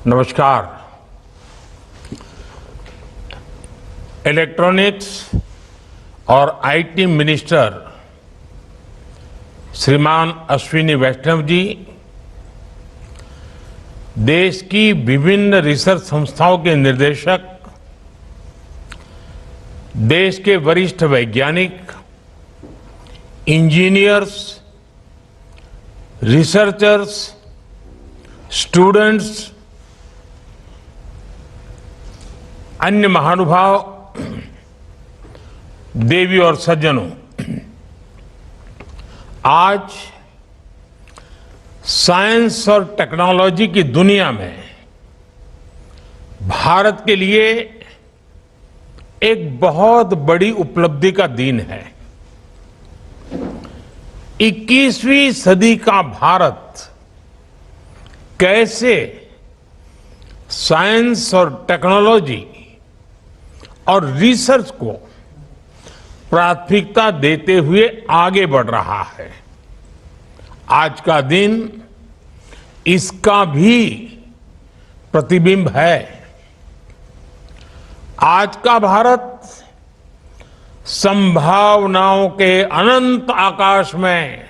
नमस्कार। इलेक्ट्रॉनिक्स और IT minister श्रीमान अश्विनी वैष्णव जी देश की विभिन्न रिसर्च संस्थाओं के निर्देशक, देश के वरिष्ठ वैज्ञानिक, इंजीनियर्स, रिसर्चर्स, स्टूडेंट्स, अन्य महानुभाव, देवी और सज्जनों, आज साइंस और टेक्नोलॉजी की दुनिया में भारत के लिए एक बहुत बड़ी उपलब्धि का दिन है। 21वीं सदी का भारत कैसे साइंस और टेक्नोलॉजी और रिसर्च को प्राथमिकता देते हुए आगे बढ़ रहा है, आज का दिन इसका भी प्रतिबिंब है। आज का भारत संभावनाओं के अनंत आकाश में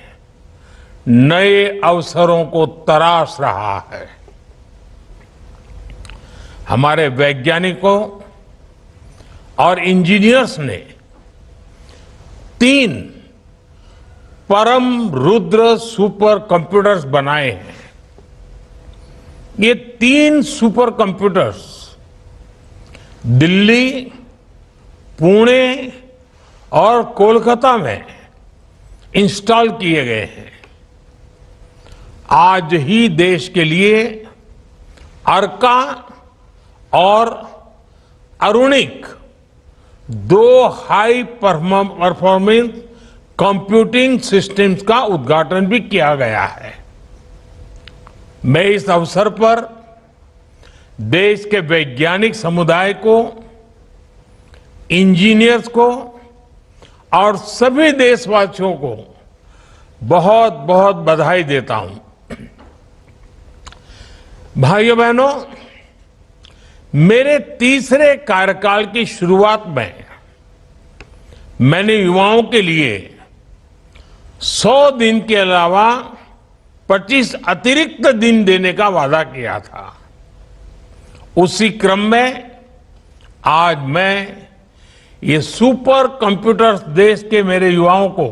नए अवसरों को तराश रहा है। हमारे वैज्ञानिकों और इंजीनियर्स ने 3 परम रुद्र सुपर कंप्यूटर्स बनाए हैं। ये 3 सुपर कंप्यूटर्स दिल्ली, पुणे और कोलकाता में इंस्टॉल किए गए हैं। आज ही देश के लिए अर्का और अरुणिक 2 हाई परफॉर्मेंस कंप्यूटिंग सिस्टम्स का उद्घाटन भी किया गया है। मैं इस अवसर पर देश के वैज्ञानिक समुदाय को, इंजीनियर्स को और सभी देशवासियों को बहुत बहुत बधाई देता हूं। भाइयों बहनों, मेरे तीसरे कार्यकाल की शुरुआत में मैंने युवाओं के लिए 100 दिन के अलावा 25 अतिरिक्त दिन देने का वादा किया था। उसी क्रम में आज मैं ये सुपर कंप्यूटर्स देश के मेरे युवाओं को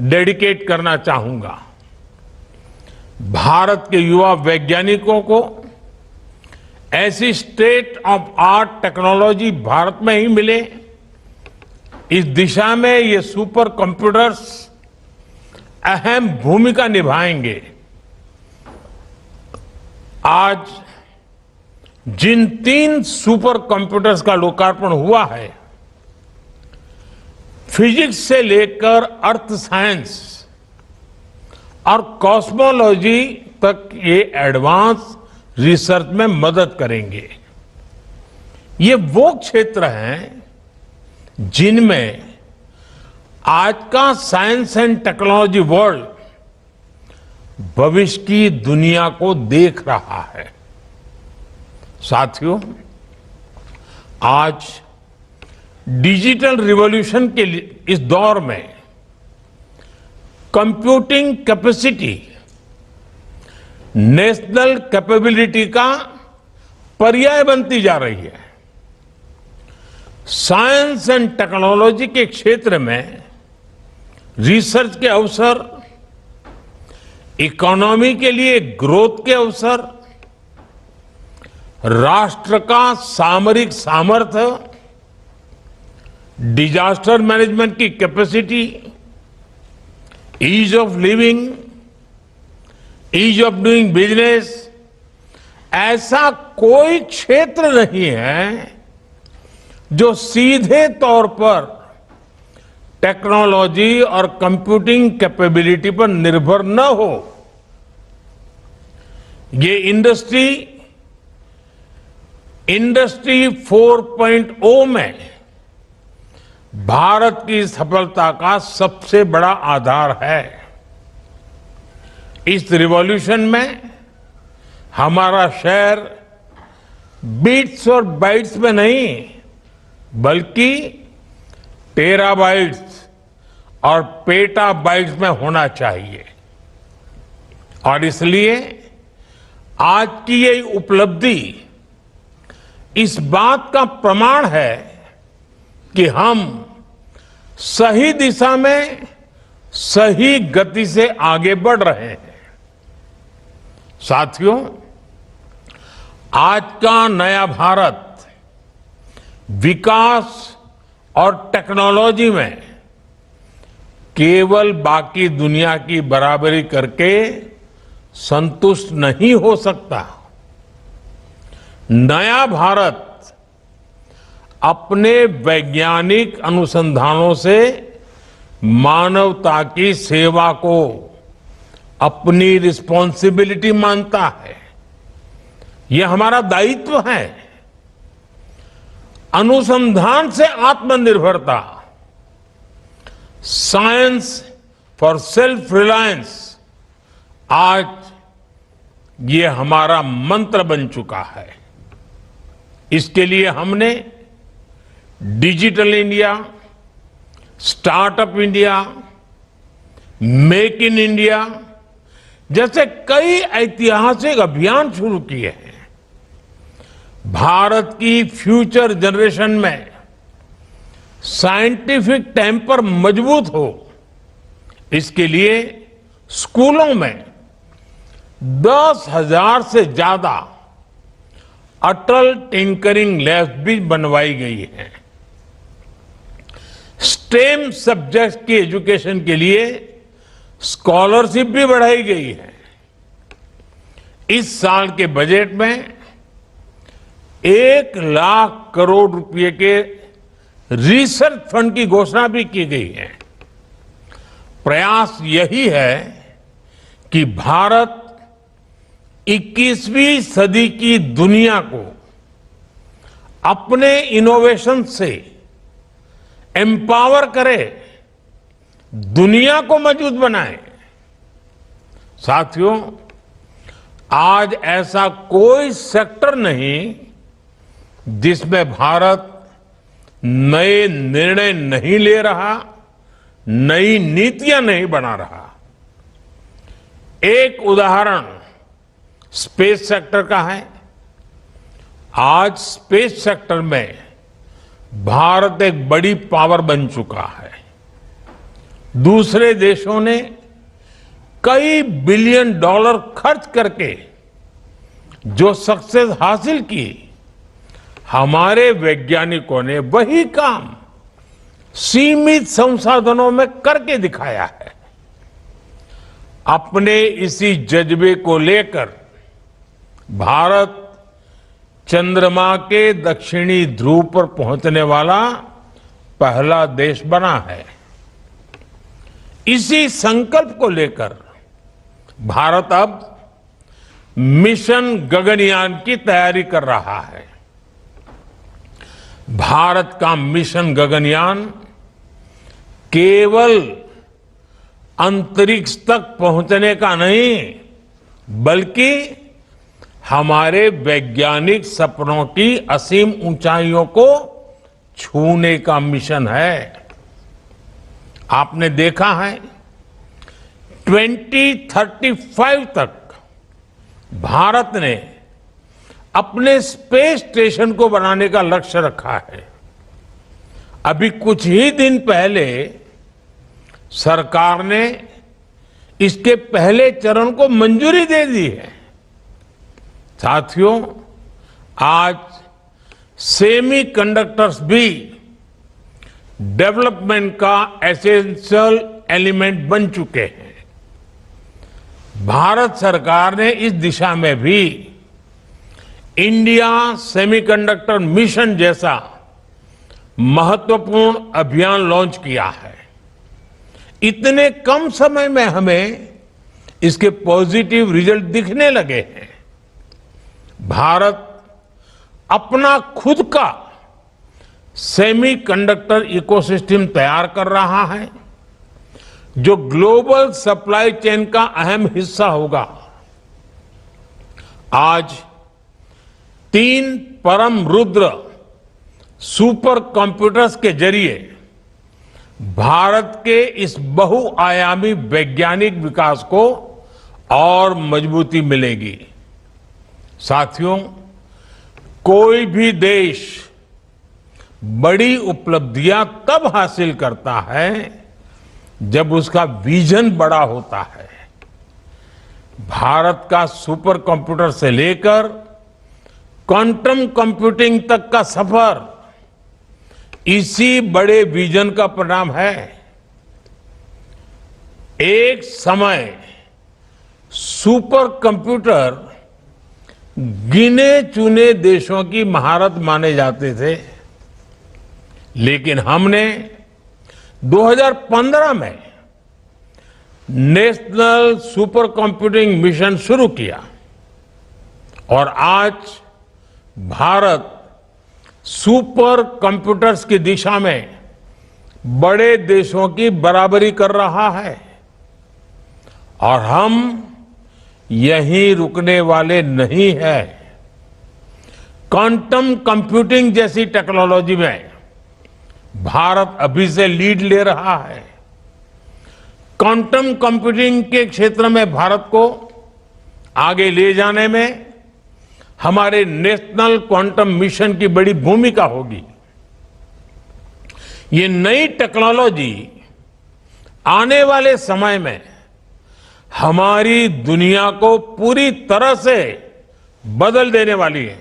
डेडिकेट करना चाहूंगा। भारत के युवा वैज्ञानिकों को ऐसी state of art technology Bharat में ही मिले, इस दिशा में ये सुपर कंप्यूटर्स अहम भूमिका निभाएंगे। आज जिन 3 सुपर कंप्यूटर्स का लोकार्पण हुआ है, फिजिक्स से लेकर अर्थ साइंस और कॉस्मोलॉजी तक ये एडवांस रिसर्च में मदद करेंगे। ये वो क्षेत्र हैं जिनमें आज का साइंस एंड टेक्नोलॉजी वर्ल्ड भविष्य की दुनिया को देख रहा है। साथियों, आज डिजिटल रिवॉल्यूशन के इस दौर में कंप्यूटिंग कैपेसिटी नेशनल कैपेबिलिटी का पर्याय बनती जा रही है। साइंस एंड टेक्नोलॉजी के क्षेत्र में रिसर्च के अवसर, इकोनॉमी के लिए ग्रोथ के अवसर, राष्ट्र का सामरिक सामर्थ्य, डिजास्टर मैनेजमेंट की capacity, ease of living, ease of doing business, ऐसा कोई क्षेत्र नहीं है जो सीधे तौर पर टेक्नोलॉजी और कंप्यूटिंग कैपेबिलिटी पर निर्भर न हो। ये इंडस्ट्री 4.0 में भारत की सफलता का सबसे बड़ा आधार है। इस रिवॉल्यूशन में हमारा शहर बिट्स और बाइट्स में नहीं बल्कि टेराबाइट्स और पेटाबाइट्स में होना चाहिए। और इसलिए आज की ये उपलब्धि इस बात का प्रमाण है कि हम सही दिशा में सही गति से आगे बढ़ रहे हैं। साथियों, आज का नया भारत विकास और टेक्नोलॉजी में केवल बाकी दुनिया की बराबरी करके संतुष्ट नहीं हो सकता। नया भारत अपने वैज्ञानिक अनुसंधानों से मानवता की सेवा को अपनी रिस्पॉन्सिबिलिटी मानता है। यह हमारा दायित्व है। अनुसंधान से आत्मनिर्भरता, साइंस फॉर सेल्फ रिलायंस, आज ये हमारा मंत्र बन चुका है। इसके लिए हमने digital India, startup India, make in India जैसे कई ऐतिहासिक अभियान शुरू किए हैं। भारत की फ्यूचर जनरेशन में साइंटिफिक टेम्पर मजबूत हो, इसके लिए स्कूलों में 10,000 से ज्यादा अटल टिंकरिंग लैब्स भी बनवाई गई हैं। स्टेम सब्जेक्ट्स की एजुकेशन के लिए स्कॉलरशिप भी बढ़ाई गई है। इस साल के बजट में 1,00,000 करोड़ रुपए के रिसर्च फंड की घोषणा भी की गई है। प्रयास यही है कि भारत 21वीं सदी की दुनिया को अपने इनोवेशन से एम्पावर करे, दुनिया को मजबूत बनाए। साथियों, आज ऐसा कोई सेक्टर नहीं जिसमें भारत नए निर्णय नहीं ले रहा, नई नीतियां नहीं बना रहा। एक उदाहरण स्पेस सेक्टर का है। आज स्पेस सेक्टर में भारत एक बड़ी पावर बन चुका है। दूसरे देशों ने कई बिलियन डॉलर खर्च करके जो सक्सेस हासिल की, हमारे वैज्ञानिकों ने वही काम सीमित संसाधनों में करके दिखाया है। अपने इसी जज्बे को लेकर भारत चंद्रमा के दक्षिणी ध्रुव पर पहुंचने वाला पहला देश बना है। इसी संकल्प को लेकर भारत अब मिशन गगनयान की तैयारी कर रहा है। भारत का मिशन गगनयान केवल अंतरिक्ष तक पहुंचने का नहीं, बल्कि हमारे वैज्ञानिक सपनों की असीम ऊंचाइयों को छूने का मिशन है। आपने देखा है 2035 तक भारत ने अपने स्पेस स्टेशन को बनाने का लक्ष्य रखा है। अभी कुछ ही दिन पहले सरकार ने इसके पहले चरण को मंजूरी दे दी है। साथियों, आज सेमीकंडक्टर्स भी डेवलपमेंट का एसेंशियल एलिमेंट बन चुके हैं। भारत सरकार ने इस दिशा में भी इंडिया सेमीकंडक्टर मिशन जैसा महत्वपूर्ण अभियान लॉन्च किया है। इतने कम समय में हमें इसके पॉजिटिव रिजल्ट दिखने लगे हैं। भारत अपना खुद का सेमीकंडक्टर इकोसिस्टम तैयार कर रहा है, जो ग्लोबल सप्लाई चेन का अहम हिस्सा होगा। आज 3 परम रुद्र सुपर कंप्यूटर्स के जरिए भारत के इस बहुआयामी वैज्ञानिक विकास को और मजबूती मिलेगी। साथियों, कोई भी देश बड़ी उपलब्धियां तब हासिल करता है जब उसका विजन बड़ा होता है। भारत का सुपर कंप्यूटर से लेकर क्वांटम कंप्यूटिंग तक का सफर इसी बड़े विजन का परिणाम है। एक समय सुपर कंप्यूटर गिने चुने देशों की महारत माने जाते थे, लेकिन हमने 2015 में नेशनल सुपर कंप्यूटिंग मिशन शुरू किया और आज भारत सुपर कंप्यूटर्स की दिशा में बड़े देशों की बराबरी कर रहा है और हम यहीं रुकने वाले नहीं हैं। क्वांटम कंप्यूटिंग जैसी टेक्नोलॉजी में भारत अभी से लीड ले रहा है। क्वांटम कंप्यूटिंग के क्षेत्र में भारत को आगे ले जाने में हमारे नेशनल क्वांटम मिशन की बड़ी भूमिका होगी। ये नई टेक्नोलॉजी आने वाले समय में हमारी दुनिया को पूरी तरह से बदल देने वाली है।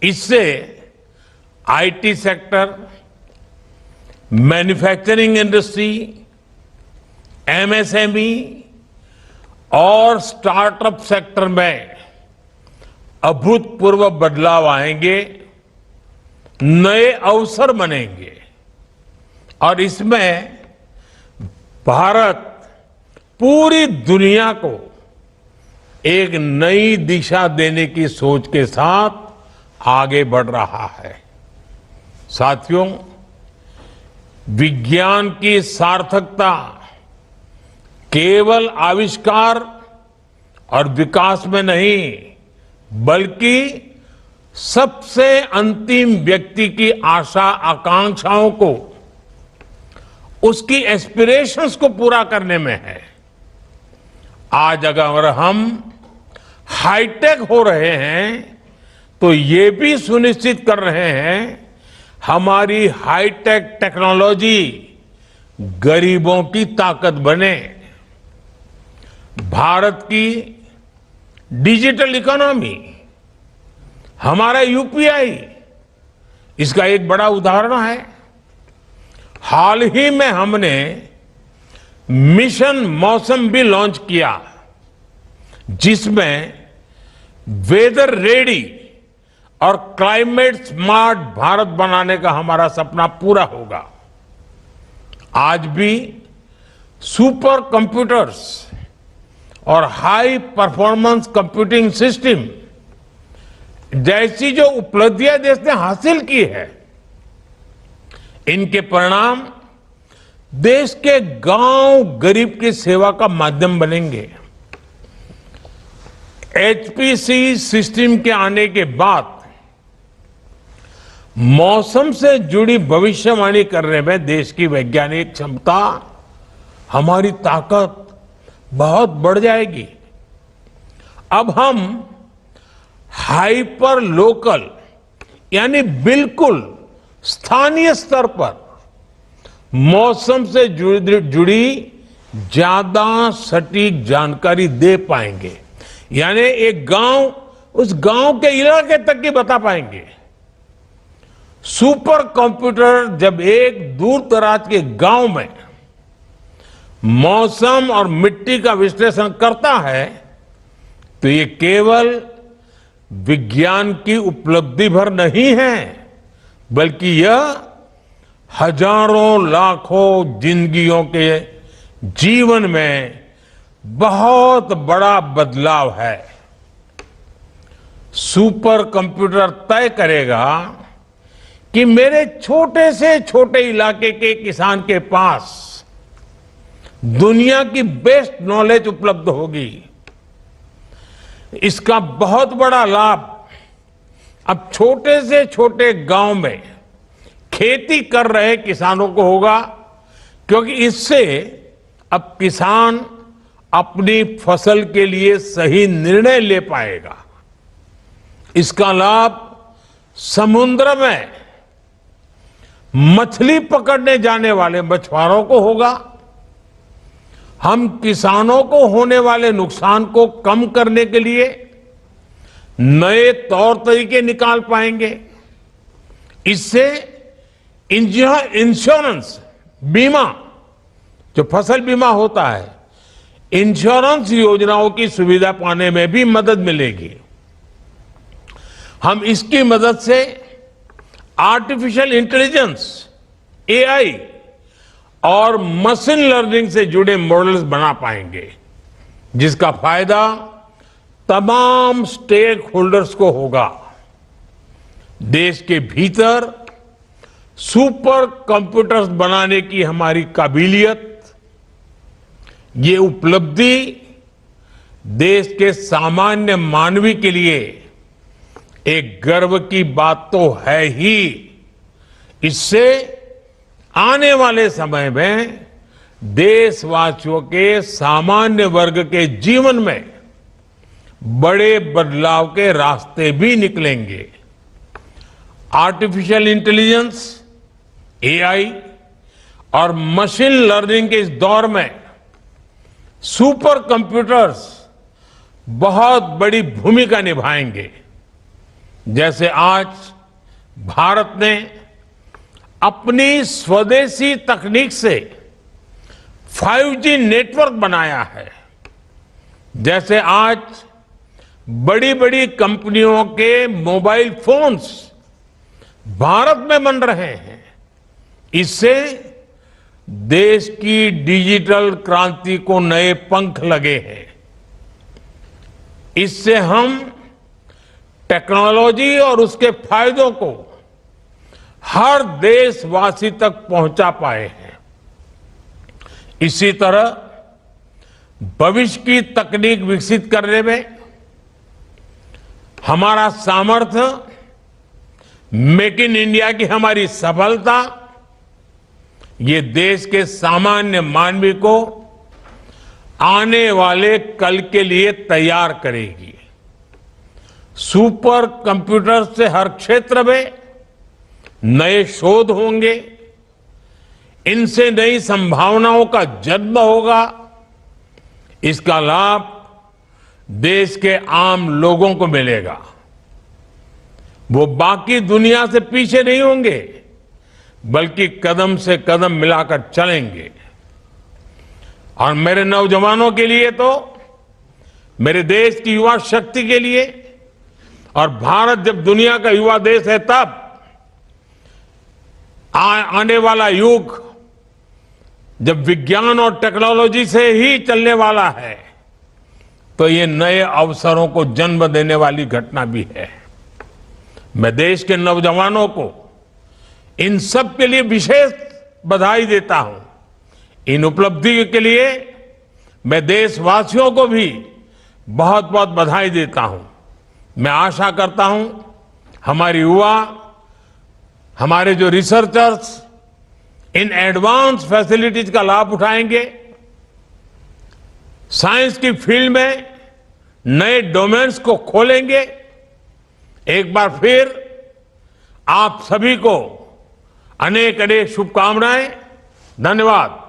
इससे IT sector, manufacturing industry, MSME और स्टार्टअप सेक्टर में अभूतपूर्व बदलाव आएंगे, नए अवसर बनेंगे और इसमें भारत पूरी दुनिया को एक नई दिशा देने की सोच के साथ आगे बढ़ रहा है। साथियों, विज्ञान की सार्थकता केवल आविष्कार और विकास में नहीं, बल्कि सबसे अंतिम व्यक्ति की आशा आकांक्षाओं को, उसकी एस्पिरेशंस को पूरा करने में है। आज अगर हम हाईटेक हो रहे हैं तो ये भी सुनिश्चित कर रहे हैं हमारी हाईटेक टेक्नोलॉजी गरीबों की ताकत बने। भारत की डिजिटल इकोनॉमी, हमारा यूपीआई इसका एक बड़ा उदाहरण है। हाल ही में हमने मिशन मौसम भी लॉन्च किया, जिसमें वेदर रेडी और क्लाइमेट स्मार्ट भारत बनाने का हमारा सपना पूरा होगा। आज भी सुपर कंप्यूटर्स और हाई परफॉर्मेंस कंप्यूटिंग सिस्टम जैसी जो उपलब्धियां देश ने हासिल की है, इनके परिणाम देश के गांव गरीब की सेवा का माध्यम बनेंगे। एचपीसी सिस्टम के आने के बाद मौसम से जुड़ी भविष्यवाणी करने में देश की वैज्ञानिक क्षमता, हमारी ताकत बहुत बढ़ जाएगी। अब हम हाइपर लोकल यानी बिल्कुल स्थानीय स्तर पर मौसम से जुड़ी ज्यादा सटीक जानकारी दे पाएंगे, यानी एक गांव उस गांव के इलाके तक की बता पाएंगे। सुपर कंप्यूटर जब एक दूर दराज के गांव में मौसम और मिट्टी का विश्लेषण करता है तो ये केवल विज्ञान की उपलब्धि भर नहीं है, बल्कि यह हजारों लाखों जिंदगियों के जीवन में बहुत बड़ा बदलाव है। सुपर कंप्यूटर तय करेगा कि मेरे छोटे से छोटे इलाके के किसान के पास दुनिया की बेस्ट नॉलेज उपलब्ध होगी। इसका बहुत बड़ा लाभ अब छोटे से छोटे गांव में खेती कर रहे किसानों को होगा, क्योंकि इससे अब किसान अपनी फसल के लिए सही निर्णय ले पाएगा। इसका लाभ समुद्र में मछली पकड़ने जाने वाले मछुआरों को होगा। हम किसानों को होने वाले नुकसान को कम करने के लिए नए तौर तरीके निकाल पाएंगे। इससे इंश्योरेंस बीमा, जो फसल बीमा होता है, इंश्योरेंस योजनाओं की सुविधा पाने में भी मदद मिलेगी। हम इसकी मदद से आर्टिफिशियल इंटेलिजेंस, एआई और मशीन लर्निंग से जुड़े मॉडल्स बना पाएंगे, जिसका फायदा तमाम स्टेक होल्डर्स को होगा। देश के भीतर सुपर कंप्यूटर्स बनाने की हमारी काबिलियत, ये उपलब्धि देश के सामान्य मानवी के लिए एक गर्व की बात तो है ही। इससे आने वाले समय में देशवासियों के सामान्य वर्ग के जीवन में बड़े बदलाव के रास्ते भी निकलेंगे। आर्टिफिशियल इंटेलिजेंस, एआई और मशीन लर्निंग के इस दौर में सुपर कंप्यूटर्स बहुत बड़ी भूमिका निभाएंगे। जैसे आज भारत ने अपनी स्वदेशी तकनीक से 5G नेटवर्क बनाया है, जैसे आज बड़ी बड़ी कंपनियों के मोबाइल फोन्स भारत में बन रहे हैं, इससे देश की डिजिटल क्रांति को नए पंख लगे हैं। इससे हम टेक्नोलॉजी और उसके फायदों को हर देशवासी तक पहुंचा पाए हैं। इसी तरह भविष्य की तकनीक विकसित करने में हमारा सामर्थ्य, मेक इन इंडिया की हमारी सफलता, ये देश के सामान्य मानवी को आने वाले कल के लिए तैयार करेगी। सुपर कंप्यूटर से हर क्षेत्र में नए शोध होंगे, इनसे नई संभावनाओं का जन्म होगा। इसका लाभ देश के आम लोगों को मिलेगा। वो बाकी दुनिया से पीछे नहीं होंगे, बल्कि कदम से कदम मिलाकर चलेंगे। और मेरे नौजवानों के लिए तो, मेरे देश की युवा शक्ति के लिए, और भारत जब दुनिया का युवा देश है तब आने वाला युग जब विज्ञान और टेक्नोलॉजी से ही चलने वाला है, तो ये नए अवसरों को जन्म देने वाली घटना भी है। मैं देश के नौजवानों को इन सब के लिए विशेष बधाई देता हूं। इन उपलब्धियों के लिए मैं देशवासियों को भी बहुत बहुत बधाई देता हूं। मैं आशा करता हूं हमारे युवा, हमारे जो रिसर्चर्स इन एडवांस फैसिलिटीज का लाभ उठाएंगे, साइंस की फील्ड में नए डोमेन्स को खोलेंगे। एक बार फिर आप सभी को अनेक अनेक शुभकामनाएं। धन्यवाद।